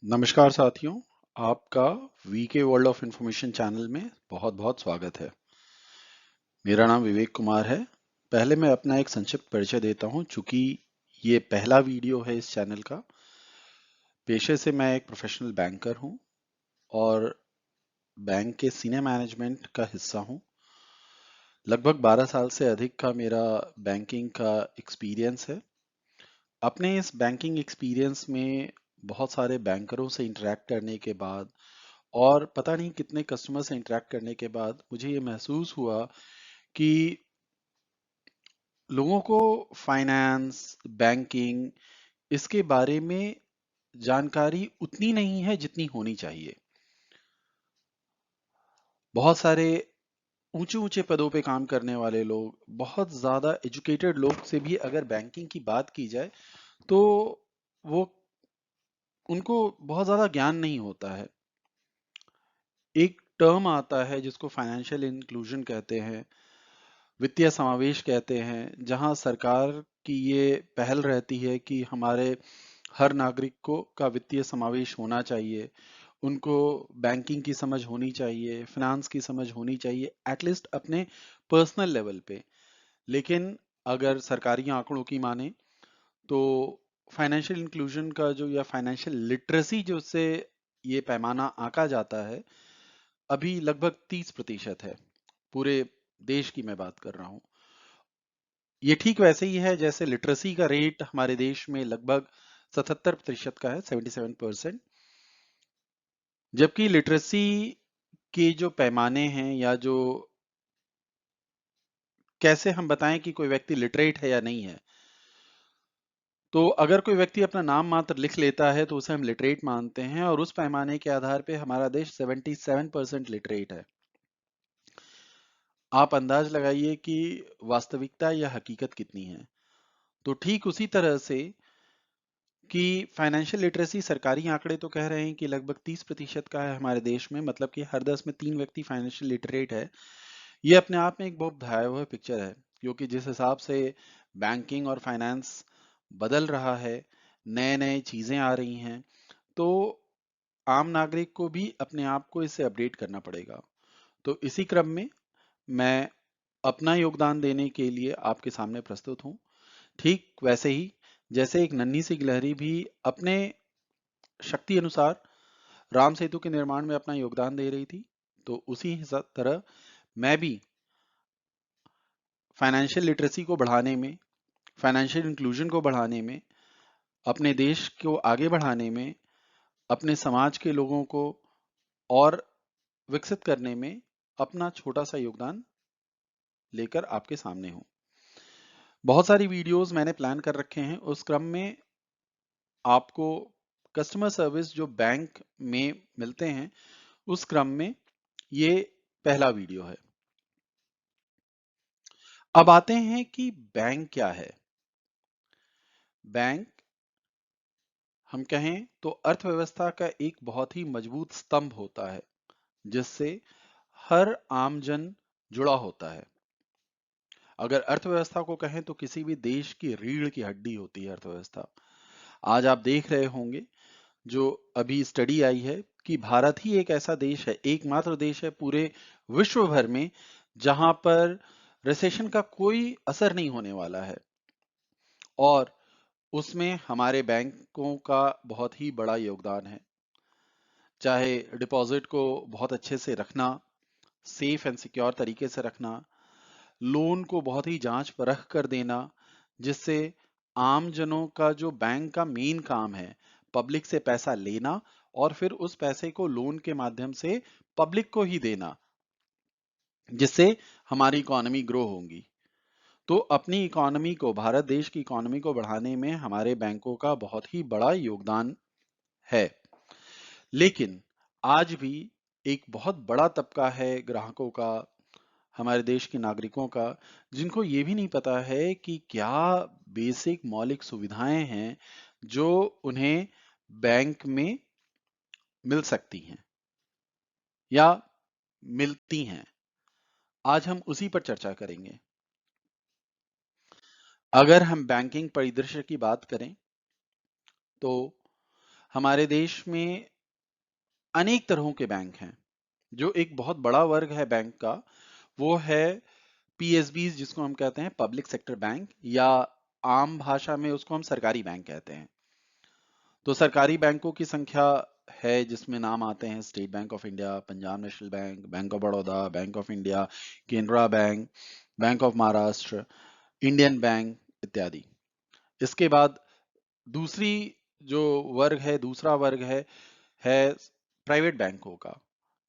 नमस्कार साथियों, आपका VK world of information channel में बहुत बहुत स्वागत है। मेरा नाम विवेक कुमार है। पहले मैं अपना एक संक्षिप्त परिचय देता हूं, चूंकि ये पहला वीडियो है इस चैनल का। पेशे से मैं एक प्रोफेशनल बैंकर हूं और बैंक के सीनियर मैनेजमेंट का हिस्सा हूं। लगभग 12 साल से अधिक का मेरा बैंकिंग का एक्सपीरियंस है। अपने इस बैंकिंग एक्सपीरियंस में बहुत सारे बैंकरों से इंटरेक्ट करने के बाद और पता नहीं कितने कस्टमर से इंटरेक्ट करने के बाद मुझे ये महसूस हुआ कि लोगों को फाइनेंस, बैंकिंग इसके बारे में जानकारी उतनी नहीं है जितनी होनी चाहिए। बहुत सारे ऊंचे ऊंचे पदों पे काम करने वाले लोग, बहुत ज्यादा एजुकेटेड लोग से भी अगर बैंकिंग की बात की जाए तो वो उनको बहुत ज्यादा ज्ञान नहीं होता है। एक टर्म आता है जिसको फाइनेंशियल इंक्लूजन कहते हैं, वित्तीय समावेश कहते हैं, जहां सरकार की ये पहल रहती है कि हमारे हर नागरिक को का वित्तीय समावेश होना चाहिए। उनको बैंकिंग की समझ होनी चाहिए, फिनांस की समझ होनी चाहिए, एटलीस्ट अपने पर्सनल लेवल पे। लेकिन अगर सरकारी आंकड़ों की माने तो फाइनेंशियल इंक्लूजन का जो या फाइनेंशियल लिटरेसी जो से ये पैमाना आंका जाता है, अभी लगभग 30% है। पूरे देश की मैं बात कर रहा हूँ। ये ठीक वैसे ही है जैसे लिटरेसी का रेट हमारे देश में लगभग 77% का है, 77%। जबकि लिटरेसी के जो पैमाने हैं या जो कैसे हम बताएं कि कोई व्यक्ति लिटरेट है या नहीं है, तो अगर कोई व्यक्ति अपना नाम मात्र लिख लेता है तो उसे हम लिटरेट मानते हैं, और उस पैमाने के आधार पे हमारा देश 77% लिटरेट है। आप अंदाज लगाइए कि वास्तविकता या हकीकत कितनी है। तो ठीक उसी तरह से कि फाइनेंशियल लिटरेसी सरकारी आंकड़े तो कह रहे हैं कि लगभग 30% का है हमारे देश में, मतलब कि हर 10 में 3 व्यक्ति फाइनेंशियल लिटरेट है। ये अपने आप में एक बहुत भयावह पिक्चर है, क्योंकि जिस हिसाब से बैंकिंग और फाइनेंस बदल रहा है, नए नए चीजें आ रही हैं, तो आम नागरिक को भी अपने आप को इससे अपडेट करना पड़ेगा। तो इसी क्रम में मैं अपना योगदान देने के लिए आपके सामने प्रस्तुत हूँ। ठीक वैसे ही जैसे एक नन्ही सी गिलहरी भी अपने शक्ति अनुसार राम सेतु के निर्माण में अपना योगदान दे रही थी, तो उसी तरह मैं भी फाइनेंशियल लिटरेसी को बढ़ाने में, फाइनेंशियल इंक्लूजन को बढ़ाने में, अपने देश को आगे बढ़ाने में, अपने समाज के लोगों को और विकसित करने में अपना छोटा सा योगदान लेकर आपके सामने हूँ। बहुत सारी वीडियोस मैंने प्लान कर रखे हैं। उस क्रम में आपको कस्टमर सर्विस जो बैंक में मिलते हैं, उस क्रम में ये पहला वीडियो है। अब आते हैं कि बैंक क्या है। बैंक हम कहें तो अर्थव्यवस्था का एक बहुत ही मजबूत स्तंभ होता है, जिससे हर आमजन जुड़ा होता है। अगर अर्थव्यवस्था को कहें तो किसी भी देश की रीढ़ की हड्डी होती है अर्थव्यवस्था। आज आप देख रहे होंगे, जो अभी स्टडी आई है, कि भारत ही एक ऐसा देश है, एकमात्र देश है पूरे विश्व भर में, जहां पर रिसेशन का कोई असर नहीं होने वाला है। और उसमें हमारे बैंकों का बहुत ही बड़ा योगदान है। चाहे डिपॉजिट को बहुत अच्छे से रखना, सेफ एंड सिक्योर तरीके से रखना, लोन को बहुत ही जांच परख कर देना, जिससे आम जनों का जो बैंक का मेन काम है, पब्लिक से पैसा लेना और फिर उस पैसे को लोन के माध्यम से पब्लिक को ही देना, जिससे हमारी इकोनॉमी ग्रो होगी। तो अपनी इकोनॉमी को, भारत देश की इकोनॉमी को बढ़ाने में हमारे बैंकों का बहुत ही बड़ा योगदान है। लेकिन आज भी एक बहुत बड़ा तबका है ग्राहकों का, हमारे देश के नागरिकों का, जिनको ये भी नहीं पता है कि क्या बेसिक मौलिक सुविधाएं हैं जो उन्हें बैंक में मिल सकती हैं या मिलती हैं। आज हम उसी पर चर्चा करेंगे। अगर हम बैंकिंग परिदृश्य की बात करें तो हमारे देश में अनेक तरहों के बैंक हैं। जो एक बहुत बड़ा वर्ग है बैंक का, वो है पीएसबीज, जिसको हम कहते हैं पब्लिक सेक्टर बैंक, या आम भाषा में उसको हम सरकारी बैंक कहते हैं। तो सरकारी बैंकों की संख्या है जिसमें नाम आते हैं state bank of India, Punjab national bank, bank of Baroda, bank of India, Canara bank, bank of Maharashtra, Indian bank इत्यादि। इसके बाद दूसरी जो वर्ग है, दूसरा वर्ग है प्राइवेट बैंकों का,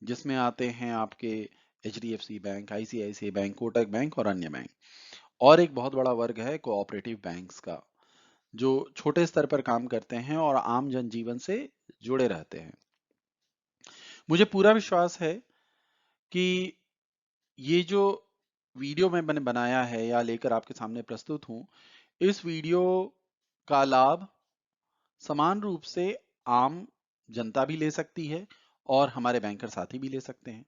जिसमें आते हैं आपके HDFC bank, ICICI bank, Kotak bank और अन्य बैंक। और एक बहुत बड़ा वर्ग है कोऑपरेटिव बैंक्स का, जो छोटे स्तर पर काम करते हैं और आम जनजीवन से जुड़े रहते हैं। मुझे पूरा विश्वास है कि ये जो वीडियो मैंने बनाया है या लेकर आपके सामने प्रस्तुत हूं, इस वीडियो का लाभ समान रूप से आम जनता भी ले सकती है और हमारे बैंकर साथी भी ले सकते हैं।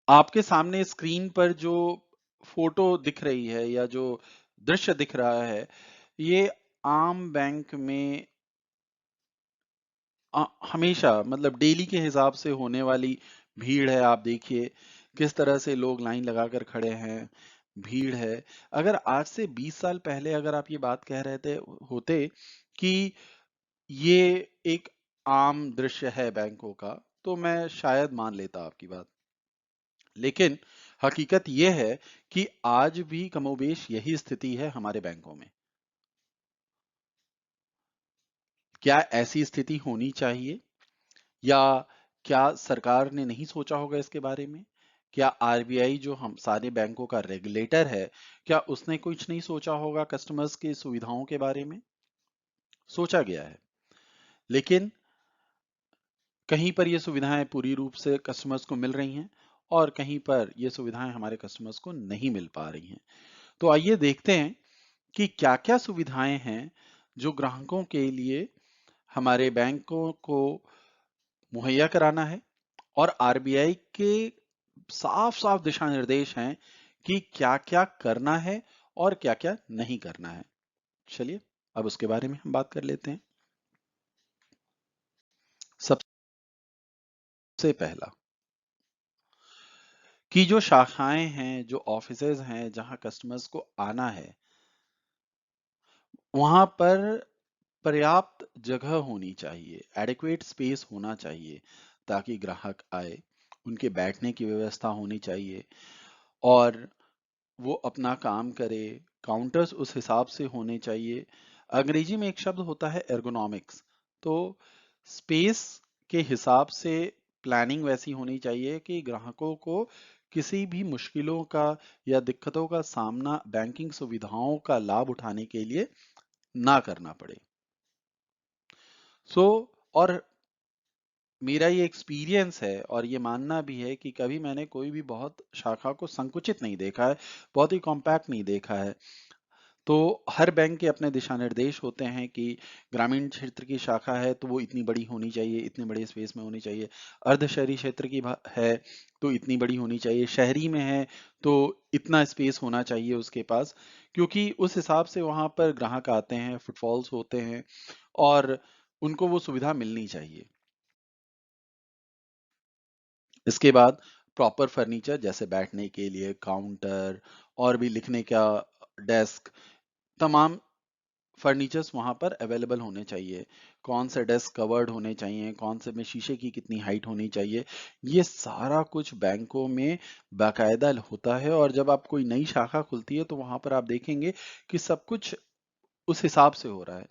आपके सामने स्क्रीन पर जो फोटो दिख रही है या जो दृश्य दिख रहा है, ये आम बैंक में हमेशा मतलब डेली के हिसाब से होने वाली भीड़ है। आप देखिए किस तरह से लोग लाइन लगाकर खड़े हैं, भीड़ है। अगर आज से 20 साल पहले अगर आप ये बात कह रहे थे होते कि ये एक आम दृश्य है बैंकों का, तो मैं शायद मान लेता आपकी बात। लेकिन हकीकत यह है कि आज भी कमोबेश यही स्थिति है हमारे बैंकों में। क्या ऐसी स्थिति होनी चाहिए, या क्या सरकार ने नहीं सोचा होगा इसके बारे में? क्या आरबीआई जो हम सारे बैंकों का रेगुलेटर है, क्या उसने कुछ नहीं सोचा होगा कस्टमर्स की सुविधाओं के बारे में? सोचा गया है, लेकिन कहीं पर ये सुविधाएं पूरी रूप से कस्टमर्स को मिल रही हैं और कहीं पर ये सुविधाएं हमारे कस्टमर्स को नहीं मिल पा रही हैं। तो आइए देखते हैं कि क्या-क्या सुविधाएं हैं जो ग्राहकों के लिए हमारे बैंकों को मुहैया कराना है, और आरबीआई के साफ-साफ दिशा निर्देश हैं कि क्या-क्या करना है और क्या-क्या नहीं करना है। चलिए अब उसके बारे में हम बात कर लेते हैं। सबसे पहला कि जो शाखाएं हैं, जो ऑफिसेज हैं जहां कस्टमर्स को आना है, वहां पर पर्याप्त जगह होनी चाहिए, एडिक्वेट स्पेस होना चाहिए, ताकि ग्राहक आए, उनके बैठने की व्यवस्था होनी चाहिए और वो अपना काम करे। काउंटर्स उस हिसाब से होने चाहिए। अंग्रेजी में एक शब्द होता है एर्गोनॉमिक्स। तो स्पेस के हिसाब से प्लानिंग वैसी होनी चाहिए कि ग्राहकों को किसी भी मुश्किलों का या दिक्कतों का सामना बैंकिंग सुविधाओं का लाभ उठाने के लिए ना करना पड़े। सो और मेरा ये एक्सपीरियंस है और ये मानना भी है कि कभी मैंने कोई भी बहुत शाखा को संकुचित नहीं देखा है, बहुत ही कॉम्पैक्ट नहीं देखा है। तो हर बैंक के अपने दिशा निर्देश होते हैं कि ग्रामीण क्षेत्र की शाखा है तो वो इतनी बड़ी होनी चाहिए, इतने बड़े स्पेस में होनी चाहिए। अर्ध शहरी क्षेत्र की है तो इतनी बड़ी होनी चाहिए। शहरी में है तो इतना स्पेस होना चाहिए उसके पास, क्योंकि उस हिसाब से वहां पर ग्राहक आते हैं, फुटफॉल्स होते हैं और उनको वो सुविधा मिलनी चाहिए। इसके बाद प्रॉपर फर्नीचर, जैसे बैठने के लिए काउंटर और भी लिखने का डेस्क, तमाम फर्नीचर्स वहां पर अवेलेबल होने चाहिए। कौन से डेस्क कवर्ड होने चाहिए, कौन से में शीशे की कितनी हाइट होनी चाहिए, ये सारा कुछ बैंकों में बाकायदा होता है। और जब आप कोई नई शाखा खुलती है तो वहां पर आप देखेंगे कि सब कुछ उस हिसाब से हो रहा है।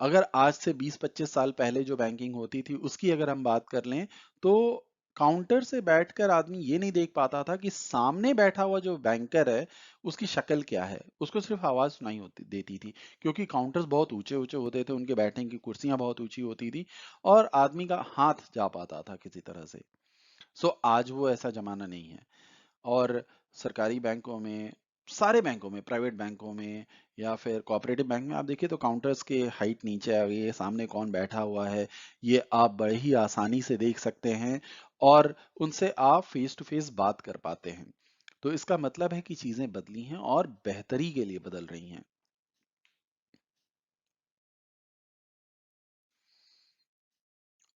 अगर आज से 20-25 साल पहले जो बैंकिंग होती थी उसकी अगर हम बात कर लें, तो काउंटर से बैठकर आदमी ये नहीं देख पाता था कि सामने बैठा हुआ जो बैंकर है उसकी शक्ल क्या है। उसको सिर्फ आवाज सुनाई होती देती थी, क्योंकि काउंटर्स बहुत ऊंचे ऊंचे होते थे, उनके बैठने की कुर्सियां बहुत ऊंची होती थी और आदमी का हाथ जा पाता था किसी तरह से। सो आज वो ऐसा जमाना नहीं है। और सरकारी बैंकों में, सारे बैंकों में, प्राइवेट बैंकों में या फिर कोऑपरेटिव बैंक में आप देखिए तो काउंटर्स के हाइट नीचे आ गई है, सामने कौन बैठा हुआ है ये आप बड़े ही आसानी से देख सकते हैं और उनसे आप फेस टू फेस बात कर पाते हैं। तो इसका मतलब है कि चीजें बदली हैं और बेहतरी के लिए बदल रही हैं।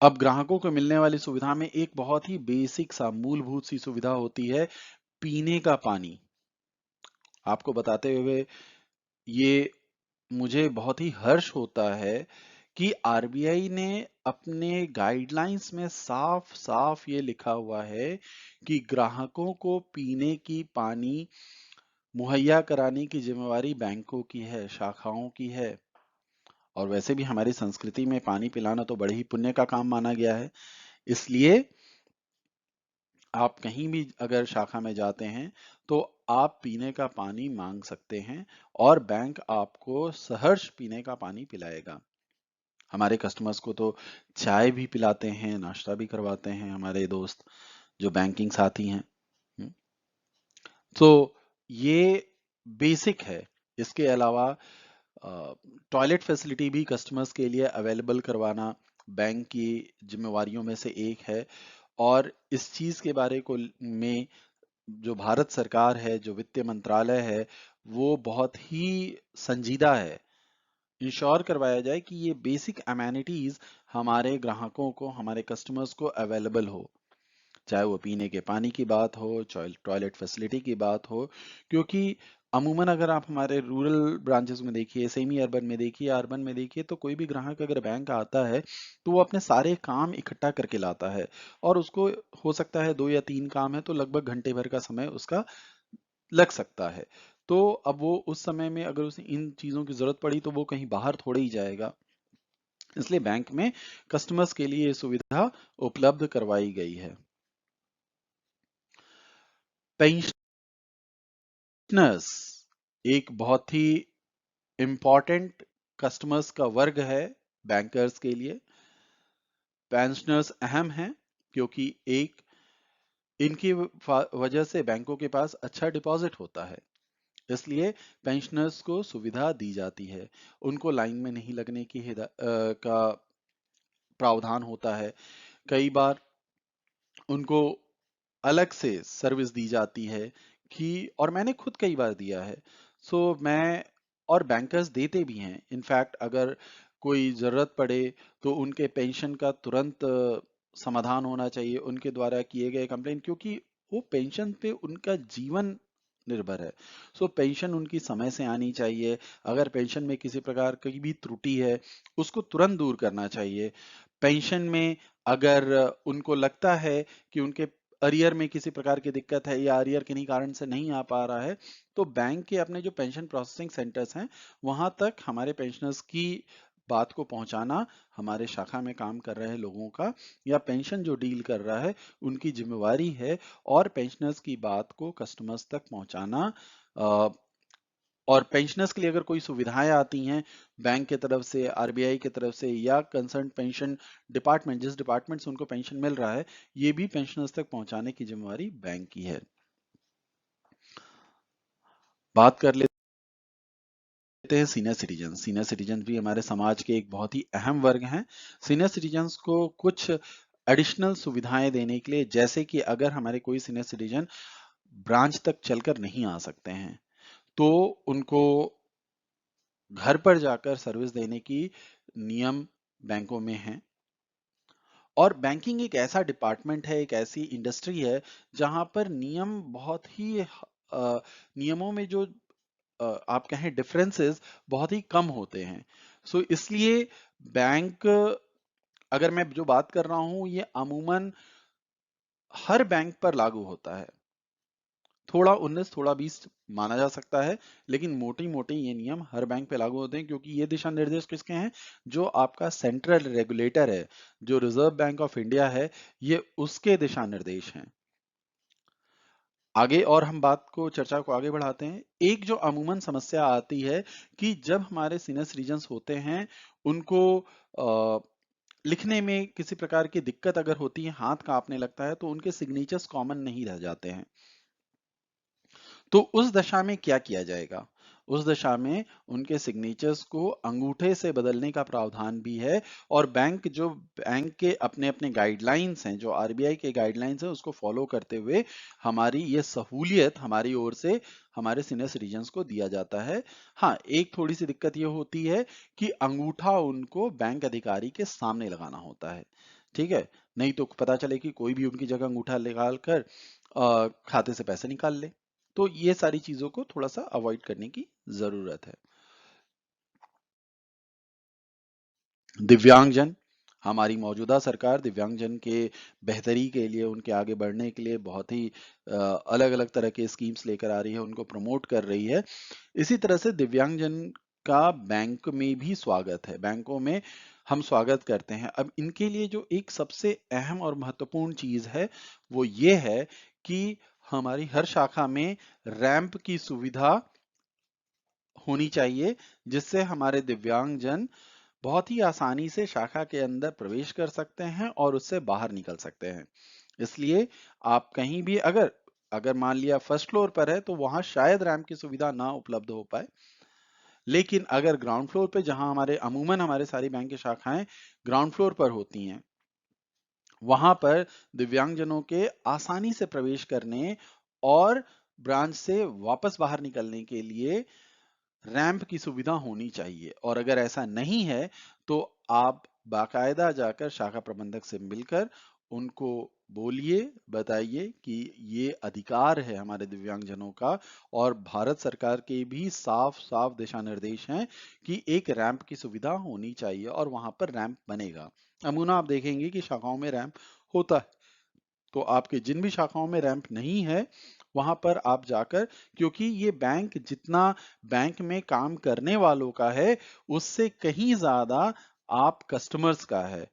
अब ग्राहकों को मिलने वाली सुविधा में एक बहुत ही बेसिक सा मूलभूत सी सुविधा होती है, पीने का पानी। आपको बताते हुए ये मुझे बहुत ही हर्ष होता है कि आरबीआई ने अपने गाइडलाइंस में साफ साफ ये लिखा हुआ है कि ग्राहकों को पीने की पानी मुहैया कराने की जिम्मेवारी बैंकों की है, शाखाओं की है। और वैसे भी हमारी संस्कृति में पानी पिलाना तो बड़े ही पुण्य का काम माना गया है। इसलिए आप कहीं भी अगर शाखा में जाते हैं तो आप पीने का पानी मांग सकते हैं और बैंक आपको सहर्ष पीने का पानी पिलाएगा। हमारे कस्टमर्स को तो चाय भी पिलाते हैं, नाश्ता भी करवाते हैं हमारे दोस्त जो बैंकिंग साथी हैं। हम्म, तो ये बेसिक है। इसके अलावा टॉयलेट फैसिलिटी भी कस्टमर्स के लिए अवेलेबल करवाना बैंक की जिम्मेवारियों में से एक है। और इस चीज के बारे को में जो भारत सरकार है, जो वित्त मंत्रालय है, वो बहुत ही संजीदा है। इंश्योर करवाया जाए कि ये बेसिक अमेनिटीज हमारे ग्राहकों को, हमारे कस्टमर्स को अवेलेबल हो, चाहे वो पीने के पानी की बात हो, टॉयलेट फैसिलिटी की बात हो। क्योंकि अमूमन अगर आप हमारे रूरल ब्रांचेस में देखिए, सेमी अर्बन में देखिए, अर्बन में देखिए, तो कोई भी ग्राहक अगर बैंक आता है तो वो अपने सारे काम इकट्ठा करके लाता है और उसको हो सकता है 2 या 3 काम है तो लगभग घंटे भर का समय उसका लग सकता है। तो अब वो उस समय में अगर उसे इन चीजों की जरूरत पड़ी तो वो कहीं बाहर थोड़े ही जाएगा। इसलिए बैंक में कस्टमर्स के लिए ये सुविधा उपलब्ध करवाई गई है। पेंशनर्स एक बहुत ही इंपॉर्टेंट कस्टमर्स का वर्ग है बैंकर्स के लिए। पेंशनर्स अहम हैं क्योंकि एक इनकी वजह से बैंकों के पास अच्छा डिपॉजिट होता है। इसलिए पेंशनर्स को सुविधा दी जाती है। उनको लाइन में नहीं लगने की का प्रावधान होता है। कई बार उनको अलग से सर्विस दी जाती है कि, और मैंने खुद कई बार दिया है। सो मैं, और बैंकर्स देते भी हैं। इनफैक्ट अगर कोई जरूरत पड़े तो उनके पेंशन का तुरंत समाधान होना चाहिए उनके द्वारा किए गए कंप्लेन, क्योंकि वो पेंशन पे उनका जीवन निर्भर है। सो पेंशन उनकी समय से आनी चाहिए। अगर पेंशन में किसी प्रकार की भी त्रुटि है उसको तुरंत दूर करना चाहिए। पेंशन में अगर उनको लगता है कि उनके अरियर में किसी प्रकार की दिक्कत है या अरियर किन्हीं कारण से नहीं आ पा रहा है, तो बैंक के अपने जो पेंशन प्रोसेसिंग सेंटर्स हैं वहां तक हमारे पेंशनर्स की बात को पहुंचाना हमारे शाखा में काम कर रहे लोगों का या पेंशन जो डील कर रहा है उनकी जिम्मेवारी है। और पेंशनर्स की बात को कस्टमर्स तक पहुंचाना, और पेंशनर्स के लिए अगर कोई सुविधाएं आती हैं बैंक की तरफ से, आरबीआई की तरफ से या कंसर्न पेंशन डिपार्टमेंट, जिस डिपार्टमेंट से उनको पेंशन मिल रहा है, ये भी पेंशनर्स तक पहुंचाने की जिम्मेवारी बैंक की है। बात कर लेते हैं सीनियर सिटीजन। सीनियर सिटीजन भी हमारे समाज के एक बहुत ही अहम वर्ग हैं। सीनियर सिटीजन्स को कुछ एडिशनल सुविधाएं देने के लिए, जैसे कि अगर हमारे कोई सीनियर सिटीजन ब्रांच तक चलकर नहीं आ सकते हैं तो उनको घर पर जाकर सर्विस देने की नियम बैंकों में है। और बैंकिंग एक ऐसा डिपार्टमेंट है, एक ऐसी इंडस्ट्री है जहां पर नियम बहुत ही नियमों में जो आप कहें डिफरेंसेस बहुत ही कम होते हैं। सो इसलिए बैंक, अगर मैं जो बात कर रहा हूं ये अमूमन हर बैंक पर लागू होता है। थोड़ा 19 थोड़ा 20 माना जा सकता है, लेकिन मोटी मोटी ये नियम हर बैंक पे लागू होते हैं क्योंकि ये दिशा निर्देश किसके हैं? जो आपका सेंट्रल रेगुलेटर है, जो रिजर्व बैंक ऑफ इंडिया है, ये उसके दिशा निर्देश हैं। आगे और हम बात को, चर्चा को आगे बढ़ाते हैं। एक जो अमूमन समस्या आती है कि जब हमारे सीनियर सिटीजन्स होते हैं उनको लिखने में किसी प्रकार की दिक्कत अगर होती है, हाथ कांपने लगता है, तो उनके सिग्नेचर्स कॉमन नहीं रह जाते हैं। तो उस दशा में क्या किया जाएगा? उस दशा में उनके सिग्नेचर्स को अंगूठे से बदलने का प्रावधान भी है। और बैंक के अपने अपने गाइडलाइंस हैं, जो आरबीआई के गाइडलाइंस हैं, उसको फॉलो करते हुए हमारी ये सहूलियत हमारी ओर से हमारे सीनियर सिटीजन्स को दिया जाता है। हाँ, एक थोड़ी सी दिक्कत ये होती है कि अंगूठा उनको बैंक अधिकारी के सामने लगाना होता है। ठीक है, नहीं तो पता चले कि कोई भी उनकी जगह अंगूठा निकाल कर खाते से पैसे निकाल ले। तो ये सारी चीजों को थोड़ा सा अवॉइड करने की जरूरत है। दिव्यांगजन, हमारी मौजूदा सरकार दिव्यांगजन के बेहतरी के लिए, उनके आगे बढ़ने के लिए बहुत ही अलग अलग तरह के स्कीम्स लेकर आ रही है, उनको प्रमोट कर रही है। इसी तरह से दिव्यांगजन का बैंक में भी स्वागत है, बैंकों में हम स्वागत करते हैं। अब इनके लिए जो एक सबसे अहम और महत्वपूर्ण चीज है वो ये है कि हमारी हर शाखा में रैंप की सुविधा होनी चाहिए, जिससे हमारे दिव्यांगजन बहुत ही आसानी से शाखा के अंदर प्रवेश कर सकते हैं और उससे बाहर निकल सकते हैं। इसलिए आप कहीं भी अगर अगर मान लिया फर्स्ट फ्लोर पर है तो वहां शायद रैंप की सुविधा ना उपलब्ध हो पाए, लेकिन अगर ग्राउंड फ्लोर पे, जहां हमारे अमूमन हमारे सारी बैंक की शाखाएं ग्राउंड फ्लोर पर होती हैं, वहां पर दिव्यांगजनों के आसानी से प्रवेश करने और ब्रांच से वापस बाहर निकलने के लिए रैंप की सुविधा होनी चाहिए। और अगर ऐसा नहीं है तो आप बाकायदा जाकर शाखा प्रबंधक से मिलकर उनको बोलिए, बताइए कि ये अधिकार है हमारे दिव्यांगजनों का, और भारत सरकार के भी साफ साफ दिशा निर्देश हैं कि एक रैंप की सुविधा होनी चाहिए और वहां पर रैंप बनेगा। अमूना आप देखेंगे कि शाखाओं में रैंप होता है, तो आपके जिन भी शाखाओं में रैंप नहीं है वहां पर आप जाकर, क्योंकि ये बैंक जितना बैंक में काम करने वालों का है उससे कहीं ज्यादा आप कस्टमर्स का है।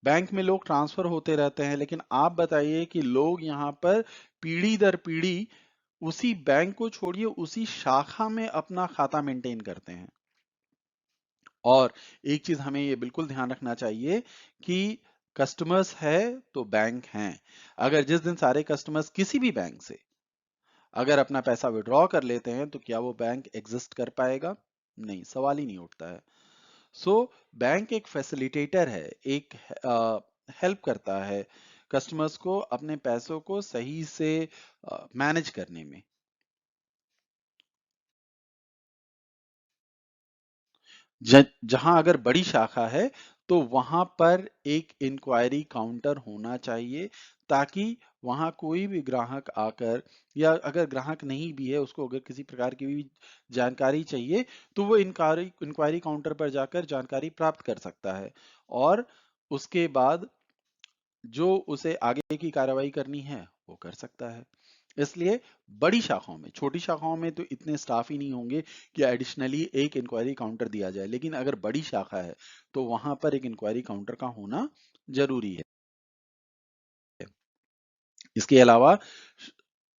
बैंक में लोग ट्रांसफर होते रहते हैं, लेकिन आप बताइए कि लोग यहाँ पर पीढ़ी दर पीढ़ी उसी बैंक को छोड़िए उसी शाखा में अपना खाता मेंटेन करते हैं। और एक चीज हमें ये बिल्कुल ध्यान रखना चाहिए कि कस्टमर्स है तो बैंक हैं। अगर जिस दिन सारे कस्टमर्स किसी भी बैंक से अगर अपना पैसा विड्रॉ कर लेते हैं तो क्या वो बैंक एग्जिस्ट कर पाएगा? नहीं, सवाल ही नहीं उठता है। सो बैंक एक फैसिलिटेटर है, एक हेल्प करता है कस्टमर्स को अपने पैसों को सही से मैनेज करने में। जहां अगर बड़ी शाखा है तो वहां पर एक इंक्वायरी काउंटर होना चाहिए, ताकि वहां कोई भी ग्राहक आकर, या अगर ग्राहक नहीं भी है उसको अगर किसी प्रकार की भी जानकारी चाहिए तो वो इंक्वायरी इंक्वायरी काउंटर पर जाकर जानकारी प्राप्त कर सकता है, और उसके बाद जो उसे आगे की कार्रवाई करनी है वो कर सकता है। इसलिए बड़ी शाखाओं में, छोटी शाखाओं में तो इतने स्टाफ ही नहीं होंगे कि एडिशनली एक इंक्वायरी काउंटर दिया जाए, लेकिन अगर बड़ी शाखा है तो वहां पर एक इंक्वायरी काउंटर का होना जरूरी है। इसके अलावा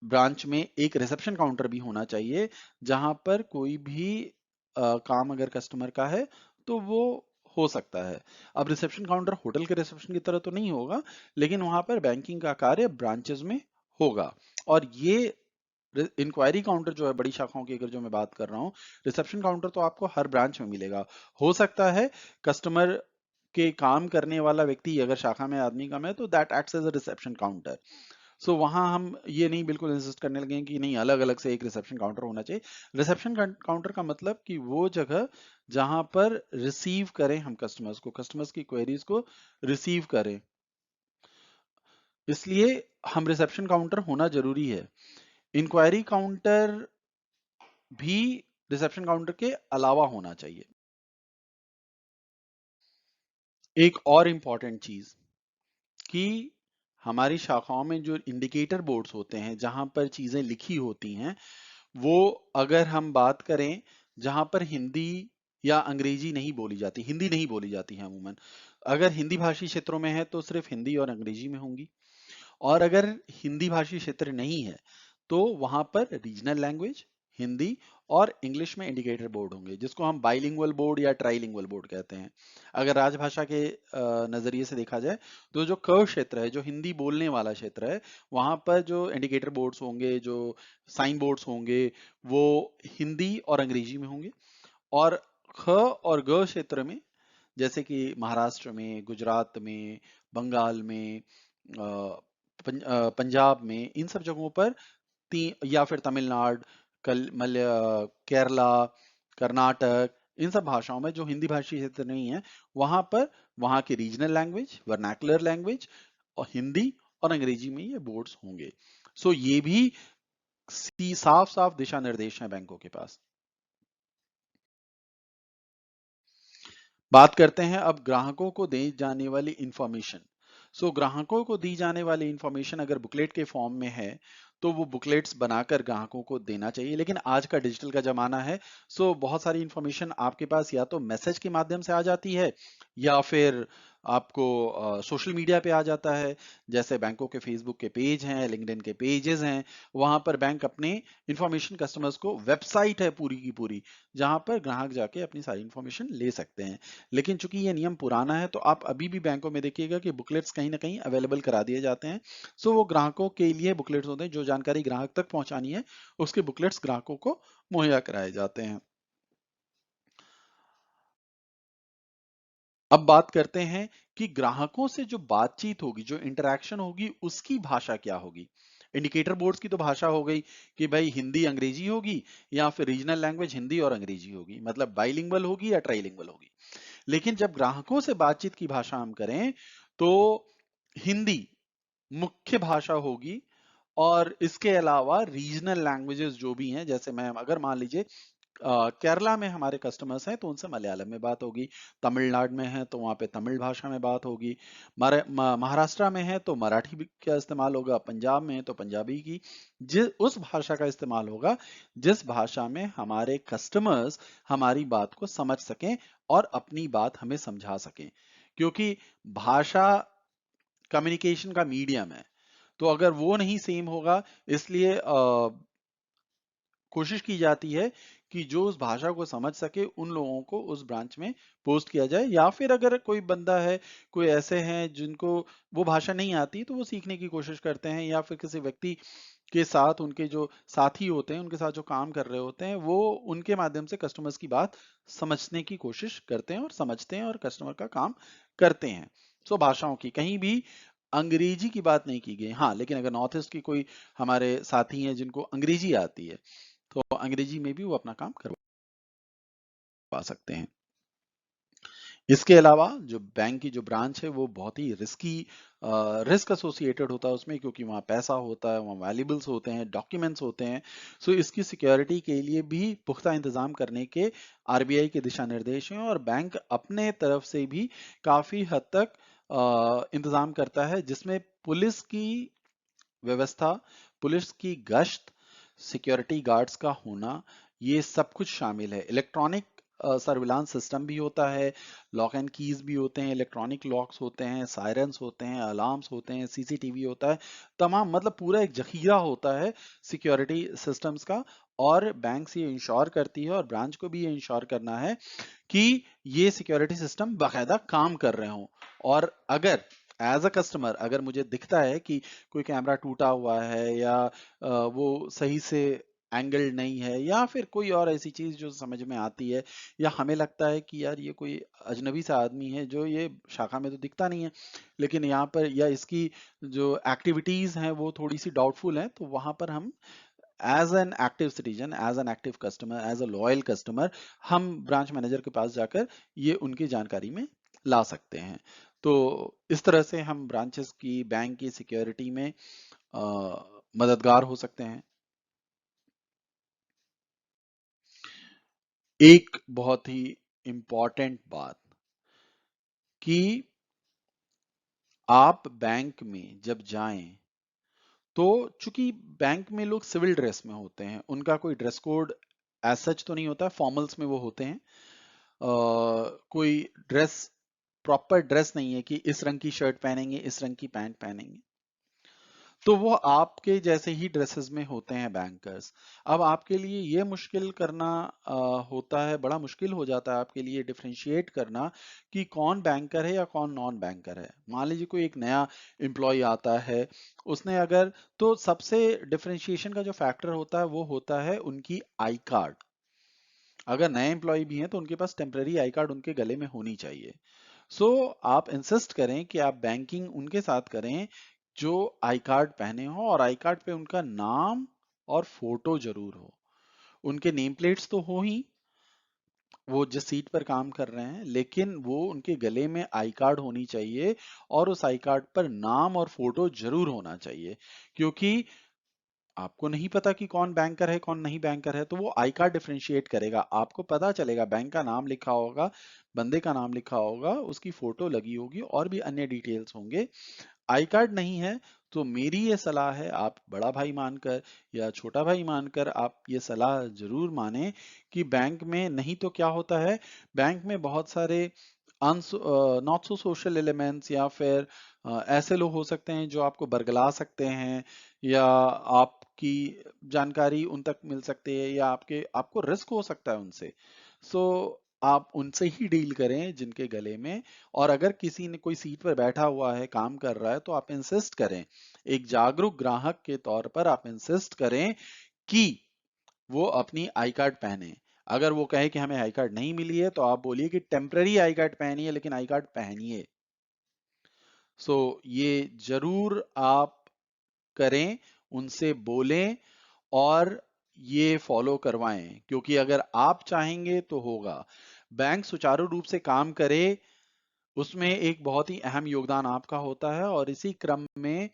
ब्रांच में एक रिसेप्शन काउंटर भी होना चाहिए, जहां पर कोई भी काम अगर कस्टमर का है तो वो हो सकता है। अब रिसेप्शन काउंटर होटल के रिसेप्शन की तरह तो नहीं होगा, लेकिन वहां पर बैंकिंग का कार्य ब्रांचेस में होगा। और ये इंक्वायरी काउंटर जो है बड़ी शाखाओं की अगर जो मैं बात कर रहा हूँ, रिसेप्शन काउंटर तो आपको हर ब्रांच में मिलेगा। हो सकता है कस्टमर के काम करने वाला व्यक्ति अगर शाखा में आदमी कम है तो that acts as a reception counter. So वहां हम ये नहीं बिल्कुल इंसिस्ट करने लगे कि नहीं अलग अलग से एक रिसेप्शन काउंटर होना चाहिए। रिसेप्शन काउंटर का मतलब कि वो जगह जहां पर रिसीव करें हम कस्टमर्स को, कस्टमर्स की क्वेरीज को रिसीव करें, इसलिए हम रिसेप्शन काउंटर होना जरूरी है। इंक्वायरी काउंटर भी रिसेप्शन काउंटर के अलावा होना चाहिए। एक और इंपॉर्टेंट चीज कि हमारी शाखाओं में जो इंडिकेटर बोर्ड्स होते हैं जहां पर चीजें लिखी होती हैं, वो अगर हम बात करें जहां पर हिंदी या अंग्रेजी नहीं बोली जाती, हिंदी नहीं बोली जाती है अमूमन, अगर हिंदी भाषी क्षेत्रों में है तो सिर्फ हिंदी और अंग्रेजी में होंगी, और अगर हिंदी भाषी क्षेत्र नहीं है तो वहां पर रीजनल लैंग्वेज हिंदी और इंग्लिश में इंडिकेटर बोर्ड होंगे, जिसको हम बाइलिंगुअल बोर्ड या ट्राइलिंगुअल बोर्ड कहते हैं। अगर राजभाषा के नजरिए से देखा जाए तो जो क क्षेत्र है, जो हिंदी बोलने वाला क्षेत्र है, वहां पर जो इंडिकेटर बोर्ड्स होंगे, जो साइन बोर्ड्स होंगे, वो हिंदी और अंग्रेजी में होंगे। और ख और ग क्षेत्र में, जैसे कि महाराष्ट्र में, गुजरात में, बंगाल में, पंजाब में, इन सब जगहों पर या फिर तमिलनाडु, केरला, कर्नाटक, इन सब भाषाओं में जो हिंदी भाषी क्षेत्र नहीं है, वहां पर वहां की रीजनल लैंग्वेज, वर्नाकुलर लैंग्वेज और हिंदी और अंग्रेजी में ये बोर्ड्स होंगे। सो ये भी साफ साफ दिशा निर्देश हैं बैंकों के पास। बात करते हैं अब ग्राहकों को दी जाने वाली इंफॉर्मेशन। सो ग्राहकों को दी जाने वाली इंफॉर्मेशन अगर बुकलेट के फॉर्म में है तो वो बुकलेट्स बनाकर ग्राहकों को देना चाहिए, लेकिन आज का डिजिटल का जमाना है। सो बहुत सारी इंफॉर्मेशन आपके पास या तो मैसेज के माध्यम से आ जाती है या फिर आपको सोशल मीडिया पे आ जाता है। जैसे बैंकों के फेसबुक के पेज हैं, लिंक्डइन के पेजेस हैं, वहां पर बैंक अपने इंफॉर्मेशन कस्टमर्स को, वेबसाइट है पूरी की पूरी जहां पर ग्राहक जाके अपनी सारी इंफॉर्मेशन ले सकते हैं। लेकिन चूंकि ये नियम पुराना है तो आप अभी भी बैंकों में देखिएगा कि बुकलेट्स कहीं ना कहीं अवेलेबल करा दिए जाते हैं। सो वो ग्राहकों के लिए बुकलेट्स होते हैं, जो जानकारी ग्राहक तक पहुंचानी है उसके बुकलेट्स ग्राहकों को मुहैया कराए जाते हैं। अब बात करते हैं कि ग्राहकों से जो बातचीत होगी, जो इंटरेक्शन होगी, उसकी भाषा क्या होगी। इंडिकेटर बोर्ड्स की तो भाषा हो गई कि भाई हिंदी अंग्रेजी होगी या फिर रीजनल लैंग्वेज हिंदी और अंग्रेजी होगी, मतलब बाइलिंगुअल होगी या ट्राइलिंगुअल होगी। लेकिन जब ग्राहकों से बातचीत की भाषा हम करें तो हिंदी मुख्य भाषा होगी, और इसके अलावा रीजनल लैंग्वेजेस जो भी हैं, जैसे मैं अगर मान लीजिए केरला में हमारे कस्टमर्स हैं तो उनसे मलयालम में बात होगी, तमिलनाडु में है तो वहाँ पे तमिल भाषा में बात होगी, महाराष्ट्र में है तो मराठी का इस्तेमाल होगा, पंजाब में है तो पंजाबी की जिस उस भाषा का इस्तेमाल होगा जिस भाषा में हमारे कस्टमर्स हमारी बात को समझ सकें और अपनी बात हमें समझा सकें। क्योंकि भाषा कम्युनिकेशन का मीडियम है, तो अगर वो नहीं सेम होगा, इसलिए कोशिश की जाती है कि जो उस भाषा को समझ सके उन लोगों को उस ब्रांच में पोस्ट किया जाए, या फिर अगर कोई बंदा है, कोई ऐसे हैं जिनको वो भाषा नहीं आती तो वो सीखने की कोशिश करते हैं, या फिर किसी व्यक्ति के साथ उनके जो साथी होते हैं उनके साथ जो काम कर रहे होते हैं वो उनके माध्यम से कस्टमर्स की बात समझने की कोशिश करते हैं और समझते हैं और कस्टमर का काम करते हैं। सो भाषाओं की कहीं भी अंग्रेजी की बात नहीं की गई। हाँ, लेकिन अगर नॉर्थ ईस्ट की कोई हमारे साथी हैं जिनको अंग्रेजी आती है तो अंग्रेजी में भी वो अपना काम करवा सकते हैं। इसके अलावा जो बैंक की जो ब्रांच है वो बहुत ही रिस्क एसोसिएटेड होता है उसमें, क्योंकि वहाँ पैसा होता है, वहाँ वैल्यूबल्स होते हैं, डॉक्यूमेंट्स होते हैं। सो इसकी सिक्योरिटी के लिए भी पुख्ता इंतजाम करने के आरबीआई के दिशा निर्देश हैं, और बैंक अपने तरफ से भी काफी हद तक इंतजाम करता है, जिसमें पुलिस की व्यवस्था, पुलिस की गश्त, सिक्योरिटी गार्ड्स का होना, ये सब कुछ शामिल है। इलेक्ट्रॉनिक सर्विलांस सिस्टम भी होता है, लॉक एंड कीज भी होते हैं, इलेक्ट्रॉनिक लॉक्स होते हैं, सायरन्स होते हैं, अलार्म्स होते हैं, सीसीटीवी होता है, तमाम मतलब पूरा एक जखीरा होता है सिक्योरिटी सिस्टम्स का। और बैंक ये इंश्योर करती है और ब्रांच को भी ये इंश्योर करना है कि ये सिक्योरिटी सिस्टम बाकायदा काम कर रहे हों। और अगर एज अ कस्टमर अगर मुझे दिखता है कि कोई कैमरा टूटा हुआ है या वो सही से एंगल नहीं है या फिर कोई और ऐसी चीज जो समझ में आती है, या हमें लगता है कि यार ये कोई अजनबी सा आदमी है जो ये शाखा में तो दिखता नहीं है लेकिन यहाँ पर, या इसकी जो एक्टिविटीज हैं वो थोड़ी सी डाउटफुल हैं, तो वहां पर हम as an active citizen, as an active customer, as a loyal customer हम ब्रांच मैनेजर के पास जाकर ये उनकी जानकारी में ला सकते हैं। तो इस तरह से हम ब्रांचेस की, बैंक की सिक्योरिटी में मददगार हो सकते हैं। एक बहुत ही इम्पॉर्टेंट बात कि आप बैंक में जब जाएं तो चूंकि बैंक में लोग सिविल ड्रेस में होते हैं, उनका कोई ड्रेस कोड एज सच तो नहीं होता, फॉर्मल्स में वो होते हैं। कोई ड्रेस, प्रॉपर ड्रेस नहीं है कि इस रंग की शर्ट पहनेंगे, इस रंग की पैंट पहनेंगे, तो वो आपके जैसे ही ड्रेसेस में होते हैं बैंकर्स। अब आपके लिए ये मुश्किल करना होता है, बड़ा मुश्किल हो जाता है आपके लिए डिफरेंशिएट करना कि कौन बैंकर है या कौन नॉन बैंकर है। मान लीजिए कोई एक नया एम्प्लॉय आता है, उसने अगर, तो सबसे डिफरेंशिएशन का जो फैक्टर होता है वो होता है उनकी आई कार्ड। अगर नए एम्प्लॉय भी हैं तो उनके पास टेम्पररी आई कार्ड उनके गले में होनी चाहिए। सो आप इंसिस्ट करें कि आप बैंकिंग उनके साथ करें जो आई कार्ड पहने हो, और आई कार्ड पे उनका नाम और फोटो जरूर हो। उनके नेम प्लेट्स तो हो ही, वो जिस सीट पर काम कर रहे हैं, लेकिन वो उनके गले में आई कार्ड होनी चाहिए और उस आई कार्ड पर नाम और फोटो जरूर होना चाहिए। क्योंकि आपको नहीं पता कि कौन बैंकर है कौन नहीं बैंकर है, तो वो आई कार्ड डिफरेंशिएट करेगा। आपको पता चलेगा बैंक का नाम लिखा होगा, बंदे का नाम लिखा होगा, उसकी फोटो लगी होगी और भी अन्य डिटेल्स होंगे। आई कार्ड नहीं है तो मेरी ये सलाह है, आप बड़ा भाई मानकर या छोटा भाई मानकर आप ये सलाह जरूर माने कि बैंक में नहीं तो क्या होता है, बैंक में बहुत सारे नॉट सो सोशल एलिमेंट्स या फिर ऐसे लोग हो सकते हैं जो आपको बरगला सकते हैं या आपकी जानकारी उन तक मिल सकती है या आपको रिस्क हो सकता है उनसे। सो आप उनसे ही डील करें जिनके गले में, और अगर किसी ने कोई सीट पर बैठा हुआ है काम कर रहा है तो आप इंसिस्ट करें, एक जागरूक ग्राहक के तौर पर आप इंसिस्ट करें कि वो अपनी आई कार्ड पहने। अगर वो कहे कि हमें आई कार्ड नहीं मिली है तो आप बोलिए कि टेम्पररी आई कार्ड पहनिए लेकिन आई कार्ड पहनिए। सो ये जरूर आप करें, उनसे बोलें और ये फॉलो करवाएं, क्योंकि अगर आप चाहेंगे तो होगा। बैंक सुचारू रूप से काम करे, उसमें एक बहुत ही अहम योगदान आपका होता है। और इसी क्रम में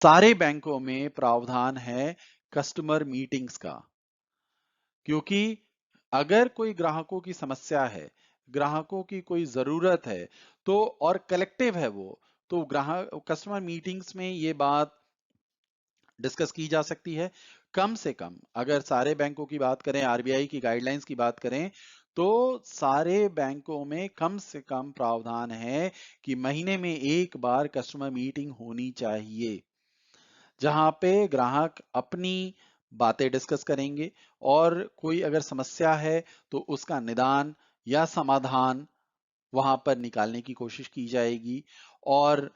सारे बैंकों में प्रावधान है कस्टमर मीटिंग्स का। क्योंकि अगर कोई ग्राहकों की समस्या है, ग्राहकों की कोई जरूरत है, तो और कलेक्टिव है वो, तो ग्राहक कस्टमर मीटिंग्स में ये बात डिस्कस की जा सकती है। कम से कम अगर सारे बैंकों की बात करें, आरबीआई की गाइडलाइंस की बात करें, तो सारे बैंकों में कम से कम प्रावधान है कि महीने में एक बार कस्टमर मीटिंग होनी चाहिए, जहां पे ग्राहक अपनी बातें डिस्कस करेंगे और कोई अगर समस्या है तो उसका निदान या समाधान वहां पर निकालने की कोशिश की जाएगी, और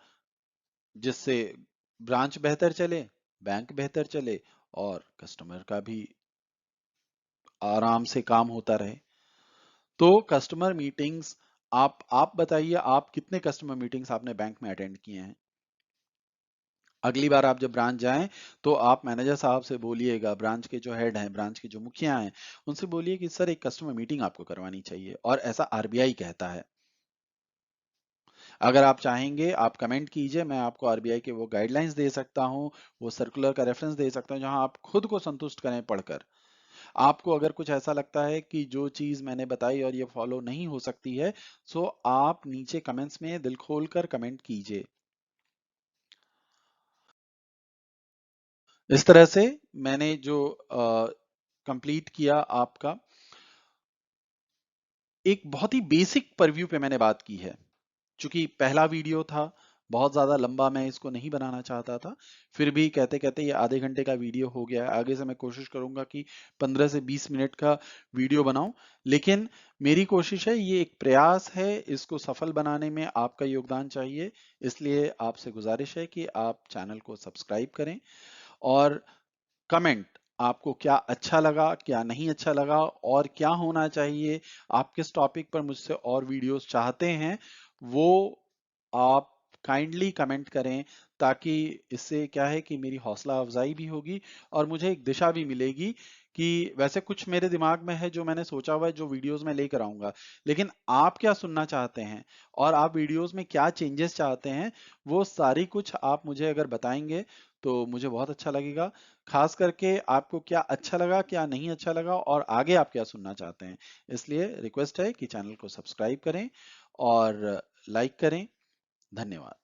जिससे ब्रांच बेहतर चले, बैंक बेहतर चले और कस्टमर का भी आराम से काम होता रहे। तो कस्टमर मीटिंग्स, आप बताइए, आप कितने कस्टमर मीटिंग्स आपने बैंक में अटेंड किए हैं? अगली बार आप जब ब्रांच जाएं तो आप मैनेजर साहब से बोलिएगा, ब्रांच के जो हेड हैं, ब्रांच के जो मुखिया हैं, उनसे बोलिए कि सर एक कस्टमर मीटिंग आपको करवानी चाहिए, और ऐसा आरबीआई कहता है। अगर आप चाहेंगे आप कमेंट कीजिए, मैं आपको आरबीआई के वो गाइडलाइंस दे सकता हूँ, वो सर्कुलर का रेफरेंस दे सकता हूँ, जहां आप खुद को संतुष्ट करें पढ़कर। आपको अगर कुछ ऐसा लगता है कि जो चीज मैंने बताई और ये फॉलो नहीं हो सकती है, सो आप नीचे कमेंट्स में दिल खोलकर कमेंट कीजिए। इस तरह से मैंने जो कंप्लीट किया आपका, एक बहुत ही बेसिक परव्यू पे मैंने बात की है। चूंकि पहला वीडियो था, बहुत ज्यादा लंबा मैं इसको नहीं बनाना चाहता था, फिर भी कहते कहते ये आधे घंटे का वीडियो हो गया है। आगे से मैं कोशिश करूंगा कि 15 से 20 मिनट का वीडियो बनाऊं, लेकिन मेरी कोशिश है, ये एक प्रयास है, इसको सफल बनाने में आपका योगदान चाहिए। इसलिए आपसे गुजारिश है कि आप चैनल को सब्सक्राइब करें और कमेंट, आपको क्या अच्छा लगा क्या नहीं अच्छा लगा और क्या होना चाहिए, आप किस टॉपिक पर मुझसे और वीडियोस चाहते हैं, वो आप काइंडली कमेंट करें, ताकि इससे क्या है कि मेरी हौसला अफजाई भी होगी और मुझे एक दिशा भी मिलेगी कि वैसे कुछ मेरे दिमाग में है जो मैंने सोचा हुआ है, जो वीडियोस में लेकर आऊंगा, लेकिन आप क्या सुनना चाहते हैं और आप वीडियोस में क्या चेंजेस चाहते हैं, वो सारी कुछ आप मुझे अगर बताएंगे तो मुझे बहुत अच्छा लगेगा। खास करके आपको क्या अच्छा लगा क्या नहीं अच्छा लगा और आगे आप क्या सुनना चाहते हैं। इसलिए रिक्वेस्ट है कि चैनल को सब्सक्राइब करें और लाइक करें। धन्यवाद।